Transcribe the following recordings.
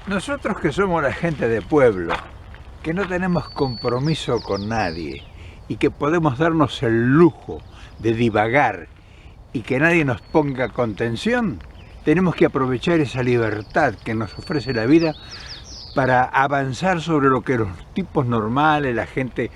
Nosotros que somos la gente de pueblo, que no tenemos compromiso con nadie y que podemos darnos el lujo de divagar y que nadie nos ponga contención, tenemos que aprovechar esa libertad que nos ofrece la vida para avanzar sobre lo que los tipos normales, la gente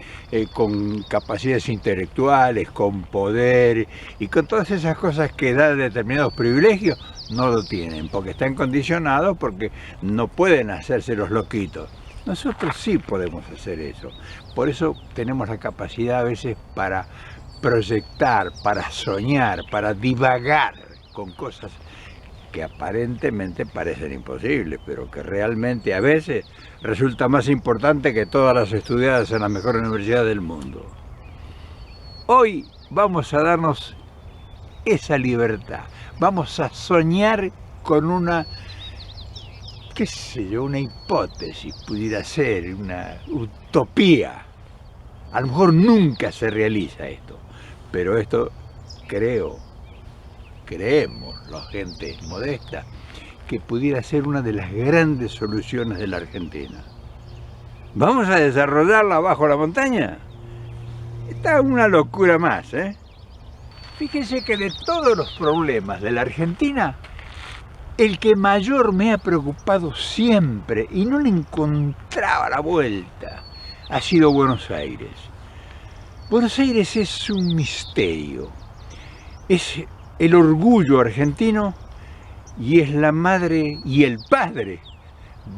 con capacidades intelectuales, con poder y con todas esas cosas que dan determinados privilegios, no lo tienen, porque están condicionados, porque no pueden hacerse los loquitos. Nosotros sí podemos hacer eso. Por eso tenemos la capacidad a veces para proyectar, para soñar, para divagar con cosas que aparentemente parecen imposibles, pero que realmente a veces resulta más importante que todas las estudiadas en las mejores universidades del mundo. Hoy vamos a darnos esa libertad, vamos a soñar con una, qué sé yo, una hipótesis, pudiera ser una utopía. A lo mejor nunca se realiza esto, pero esto creemos, la gente modesta, que pudiera ser una de las grandes soluciones de la Argentina. ¿Vamos a desarrollarla bajo la montaña? Está una locura más, ¿eh? Fíjense que de todos los problemas de la Argentina, el que mayor me ha preocupado siempre y no le encontraba la vuelta ha sido Buenos Aires. Buenos Aires es un misterio, es el orgullo argentino y es la madre y el padre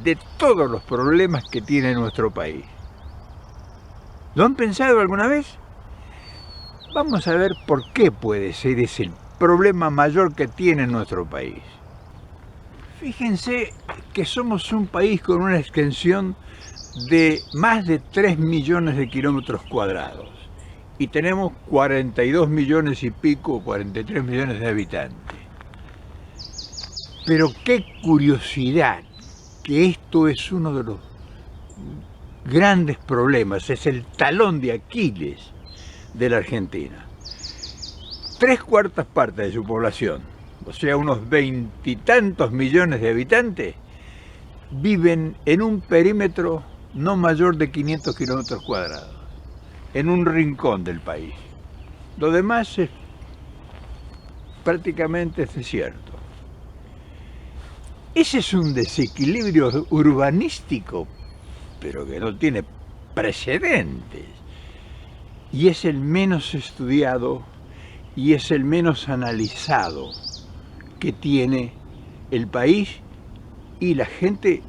de todos los problemas que tiene nuestro país. ¿Lo han pensado alguna vez? Vamos a ver por qué puede ser ese el problema mayor que tiene nuestro país. Fíjense que somos un país con una extensión de más de 3 millones de kilómetros cuadrados y tenemos 42 millones y pico, 43 millones de habitantes. Pero qué curiosidad que esto es uno de los grandes problemas, es el talón de Aquiles de la Argentina. 3/4 partes de su población, o sea, unos 20 y tantos millones de habitantes, viven en un perímetro no mayor de 500 kilómetros cuadrados, en un rincón del país. Lo demás es prácticamente desierto. Ese es un desequilibrio urbanístico, pero que no tiene precedentes. Y es el menos estudiado y es el menos analizado que tiene el país y la gente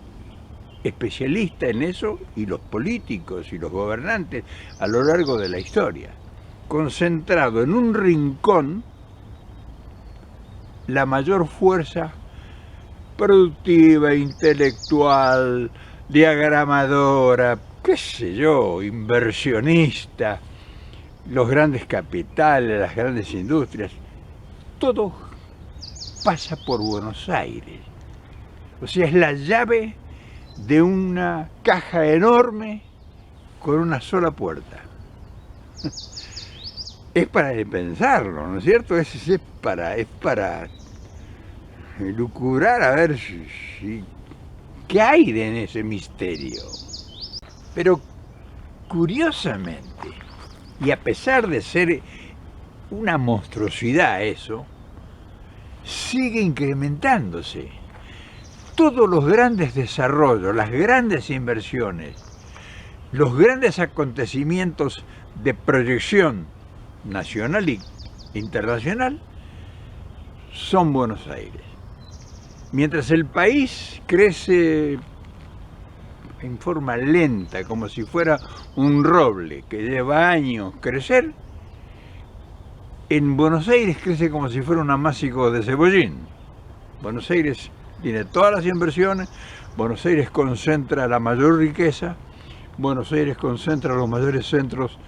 especialista en eso y los políticos y los gobernantes a lo largo de la historia. Concentrado en un rincón la mayor fuerza productiva, intelectual, diagramadora, qué sé yo, inversionista, los grandes capitales, las grandes industrias, todo pasa por Buenos Aires. O sea, es la llave de una caja enorme con una sola puerta. Es para pensarlo, ¿no es cierto? Es para lucubrar a ver qué hay en ese misterio. Pero curiosamente, y a pesar de ser una monstruosidad eso, sigue incrementándose. Todos los grandes desarrollos, las grandes inversiones, los grandes acontecimientos de proyección nacional e internacional son Buenos Aires. Mientras el país crece en forma lenta, como si fuera un roble que lleva años crecer, en Buenos Aires crece como si fuera un amásico de cebollín. Buenos Aires tiene todas las inversiones, Buenos Aires concentra la mayor riqueza, Buenos Aires concentra los mayores centros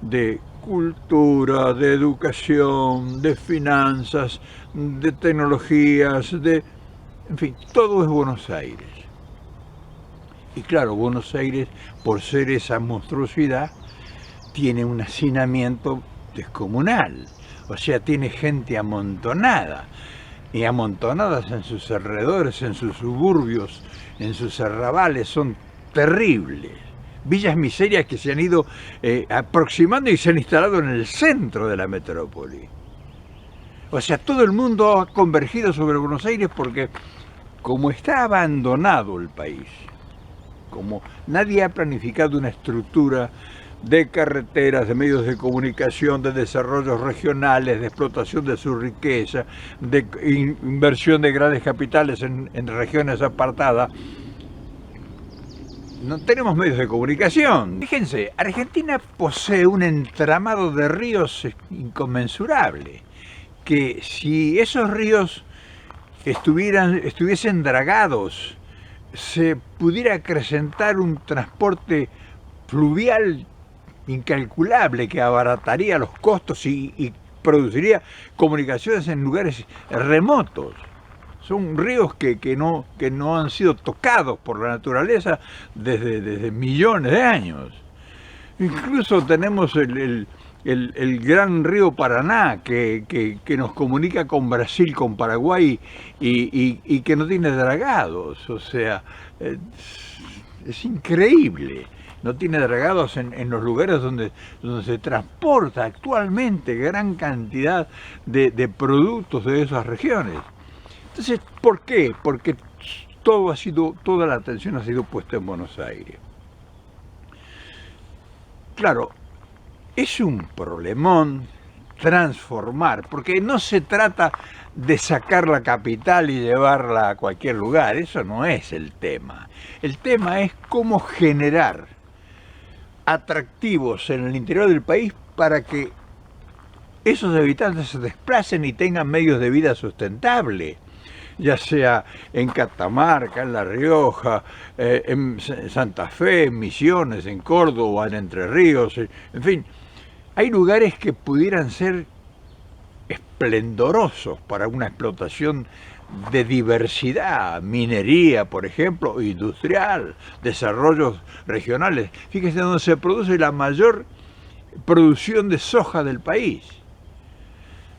de cultura, de educación, de finanzas, de tecnologías, en fin, todo es Buenos Aires. Y claro, Buenos Aires, por ser esa monstruosidad, tiene un hacinamiento descomunal. O sea, tiene gente amontonada, y amontonadas en sus alrededores, en sus suburbios, en sus arrabales son terribles. Villas miserias que se han ido aproximando y se han instalado en el centro de la metrópoli. O sea, todo el mundo ha convergido sobre Buenos Aires porque como está abandonado el país, como nadie ha planificado una estructura de carreteras, de medios de comunicación, de desarrollos regionales, de explotación de su riqueza, de inversión de grandes capitales en regiones apartadas, no tenemos medios de comunicación. Fíjense, Argentina posee un entramado de ríos inconmensurable, que si esos ríos estuviesen dragados, se pudiera acrecentar un transporte fluvial incalculable que abarataría los costos y produciría comunicaciones en lugares remotos. Son ríos que no han sido tocados por la naturaleza desde millones de años. Incluso tenemos el gran río Paraná que nos comunica con Brasil, con Paraguay y que no tiene dragados. O sea, es increíble. No tiene dragados en los lugares donde se transporta actualmente gran cantidad de productos de esas regiones. Entonces, ¿por qué? Porque toda la atención ha sido puesta en Buenos Aires. Claro, es un problemón transformar, porque no se trata de sacar la capital y llevarla a cualquier lugar, eso no es el tema. El tema es cómo generar atractivos en el interior del país para que esos habitantes se desplacen y tengan medios de vida sustentables, ya sea en Catamarca, en La Rioja, en Santa Fe, en Misiones, en Córdoba, en Entre Ríos, en fin. Hay lugares que pudieran ser esplendorosos para una explotación de diversidad, minería, por ejemplo, industrial, desarrollos regionales. Fíjense donde se produce la mayor producción de soja del país.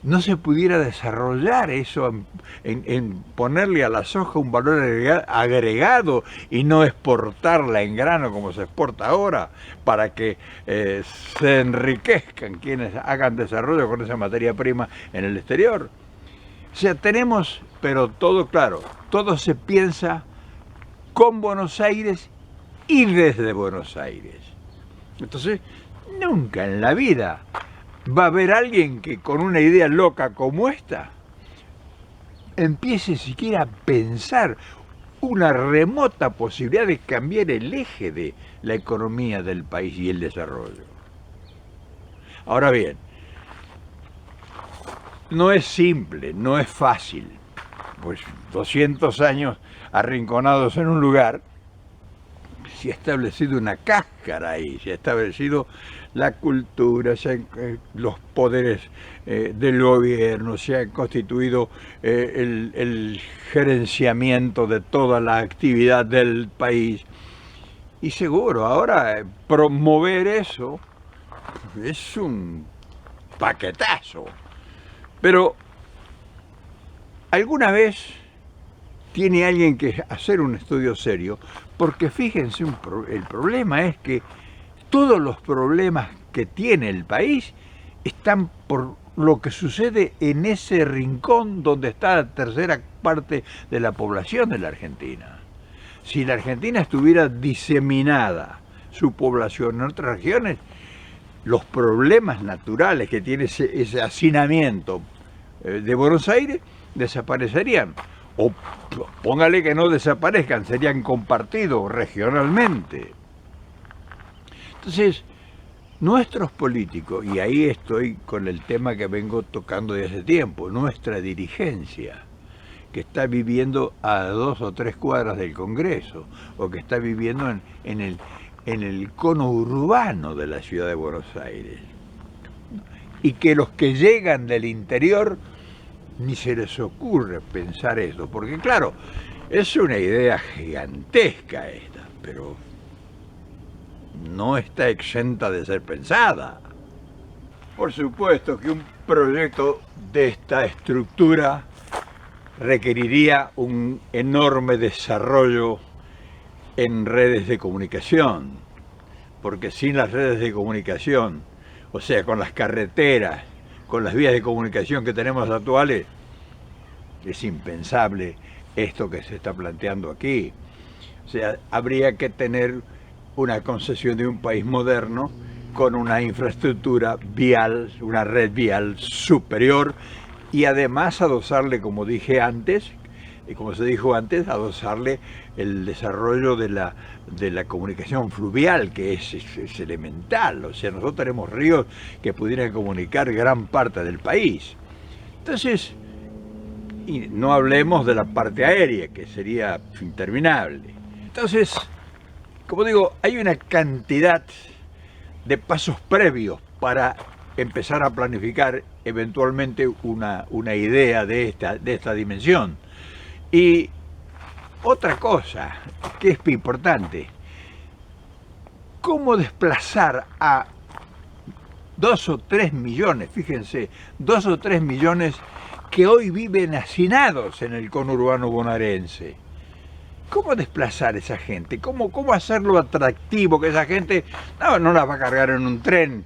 No se pudiera desarrollar eso en ponerle a la soja un valor agregado y no exportarla en grano como se exporta ahora para que se enriquezcan quienes hagan desarrollo con esa materia prima en el exterior. O sea, tenemos, pero todo claro, todo se piensa con Buenos Aires y desde Buenos Aires. Entonces, nunca en la vida va a haber alguien que con una idea loca como esta empiece siquiera a pensar una remota posibilidad de cambiar el eje de la economía del país y el desarrollo. Ahora bien, no es simple, no es fácil, pues 200 años arrinconados en un lugar, se ha establecido una cáscara ahí, se ha establecido la cultura, los poderes del gobierno, se ha constituido el gerenciamiento de toda la actividad del país. Y seguro, ahora promover eso es un paquetazo. Pero, ¿alguna vez tiene alguien que hacer un estudio serio? Porque fíjense, el problema es que todos los problemas que tiene el país están por lo que sucede en ese rincón donde está la tercera parte de la población de la Argentina. Si la Argentina estuviera diseminada su población en otras regiones, los problemas naturales que tiene ese hacinamiento de Buenos Aires desaparecerían. O póngale que no desaparezcan, serían compartidos regionalmente. Entonces, nuestros políticos, y ahí estoy con el tema que vengo tocando de hace tiempo, nuestra dirigencia, que está viviendo a 2 o 3 cuadras del Congreso, o que está viviendo en el cono urbano de la ciudad de Buenos Aires, y que los que llegan del interior ni se les ocurre pensar eso, porque claro, es una idea gigantesca esta, pero no está exenta de ser pensada. Por supuesto que un proyecto de esta estructura requeriría un enorme desarrollo en redes de comunicación, porque sin las redes de comunicación, o sea, con las carreteras, con las vías de comunicación que tenemos actuales, es impensable esto que se está planteando aquí. O sea, habría que tener una concesión de un país moderno con una infraestructura vial, una red vial superior, y además adosarle, como dije antes, como se dijo antes, adosarle el desarrollo de la comunicación fluvial, que es elemental. O sea, nosotros tenemos ríos que pudieran comunicar gran parte del país. Entonces, y no hablemos de la parte aérea, que sería interminable. Entonces, como digo, hay una cantidad de pasos previos para empezar a planificar eventualmente una idea de esta dimensión. Y otra cosa que es importante, ¿cómo desplazar a 2 o 3 millones, fíjense, 2 o 3 millones que hoy viven hacinados en el conurbano bonaerense? ¿Cómo desplazar a esa gente? ¿Cómo hacerlo atractivo? Que esa gente no las va a cargar en un tren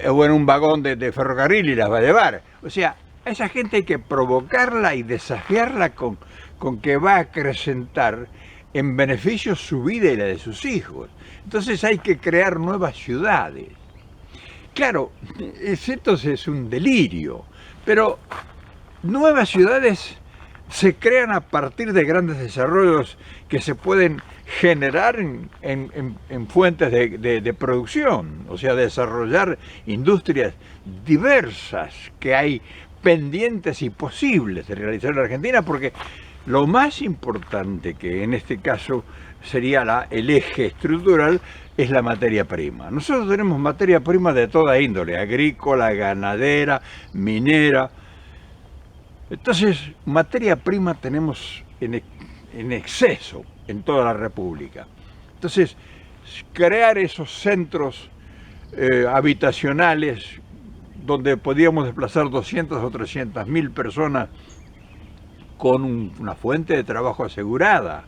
o en un vagón de ferrocarril y las va a llevar. O sea, a esa gente hay que provocarla y desafiarla con que va a acrecentar en beneficio su vida y la de sus hijos. Entonces hay que crear nuevas ciudades. Claro, esto es un delirio, pero nuevas ciudades se crean a partir de grandes desarrollos que se pueden generar en fuentes de producción, o sea, desarrollar industrias diversas que hay pendientes y posibles de realizar en la Argentina, porque lo más importante, que en este caso sería el eje estructural, es la materia prima. Nosotros tenemos materia prima de toda índole, agrícola, ganadera, minera. Entonces, materia prima tenemos en exceso en toda la República. Entonces, crear esos centros habitacionales donde podíamos desplazar 200 o 300.000 personas con una fuente de trabajo asegurada,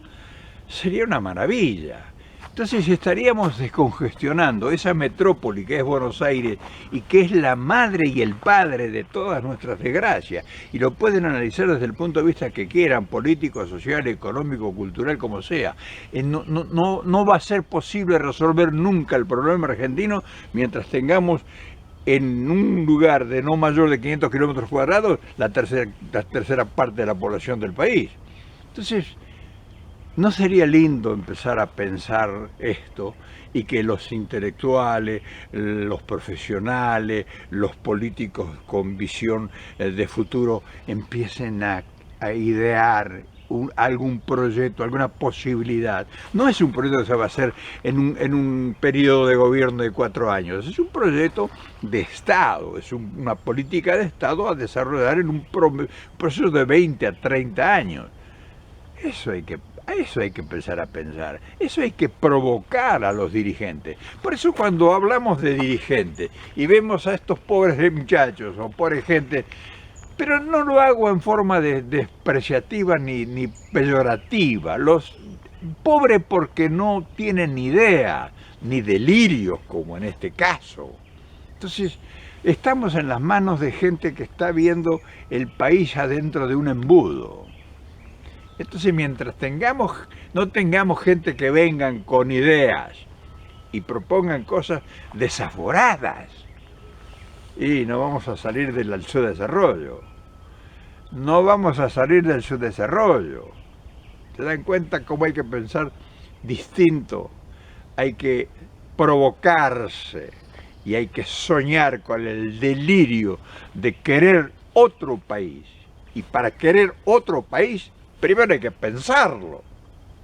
sería una maravilla. Entonces estaríamos descongestionando esa metrópoli que es Buenos Aires y que es la madre y el padre de todas nuestras desgracias. Y lo pueden analizar desde el punto de vista que quieran, político, social, económico, cultural, como sea. No va a ser posible resolver nunca el problema argentino mientras tengamos en un lugar de no mayor de 500 kilómetros cuadrados la tercera parte de la población del país. Entonces, ¿no sería lindo empezar a pensar esto y que los intelectuales, los profesionales, los políticos con visión de futuro empiecen a idear algún proyecto, alguna posibilidad? No es un proyecto que se va a hacer en un periodo de gobierno de 4 años, es un proyecto de Estado, es una política de Estado a desarrollar en un proceso de 20 a 30 años. A eso hay que empezar a pensar, eso hay que provocar a los dirigentes. Por eso cuando hablamos de dirigentes y vemos a estos pobres muchachos o pobres gente, pero no lo hago en forma despreciativa ni peyorativa, los pobres porque no tienen ni idea, ni delirios como en este caso. Entonces, estamos en las manos de gente que está viendo el país adentro de un embudo. Entonces, mientras no tengamos gente que vengan con ideas y propongan cosas desaforadas, y no vamos a salir del subdesarrollo. No vamos a salir del subdesarrollo. ¿Se dan cuenta cómo hay que pensar distinto? Hay que provocarse y hay que soñar con el delirio de querer otro país. Y para querer otro país, primero hay que pensarlo.